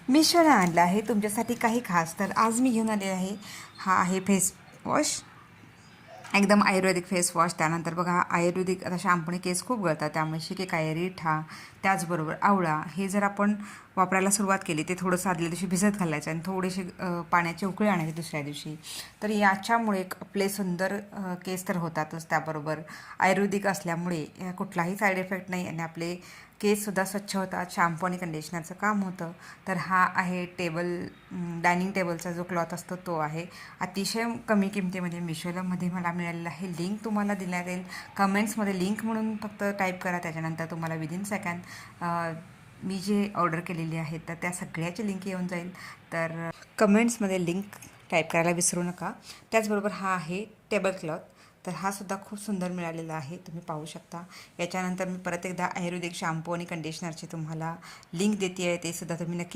मिशोने आणलं आहे तुमच्यासाठी काही खास. तर आज मी घेऊन आले आहे, हा आहे फेस वॉश, एकदम आयुर्वेदिक फेस वॉश. त्यानंतर बघा, आयुर्वेदिक आता शॅम्पूने केस खूप गळतात, त्यामुळे शिकेकाई, रिठा, त्याचबरोबर आवळा हे जर आपण वापरायला सुरुवात केली, ते थोडंसं आदल्या दिवशी भिजत घालायचं आणि थोडेसे पाण्याचे उकळी आणायचे दुसऱ्या दिवशी. तर याच्यामुळे आपले सुंदर केस तर होतातच, त्याबरोबर आयुर्वेदिक असल्यामुळे कुठलाही साईड इफेक्ट नाही आणि आपले केससुद्धा स्वच्छ होतात. शॅम्पू आणि कंडिशनरचं काम होतं. तर हा आहे डायनिंग टेबलचा जो क्लॉथ असतो तो आहे. अतिशय कमी किमतीमध्ये मिशोमध्ये मला मिळालेला आहे. लिंक तुम्हाला दिल्यात येईल कमेंट्समध्ये. लिंक म्हणून फक्त टाईप करा, त्याच्यानंतर तुम्हाला विदिन सेकंड मी जे ऑर्डर केलेली आहे तर त्या सगळ्याची लिंक येऊन जाईल. तर कमेंट्समध्ये लिंक टाईप करायला विसरू नका. त्याचबरोबर हा आहे टेबल क्लॉथ. तर हा सुद्धा खूप सुंदर मिळालेला आहे, तुम्ही पाहू शकता. याच्यानंतर मी परत एकदा आयुर्वेदिक शॅम्पू आणि कंडिशनरची तुम्हाला लिंक देते आहे, ते सुद्धा तुम्ही नक्की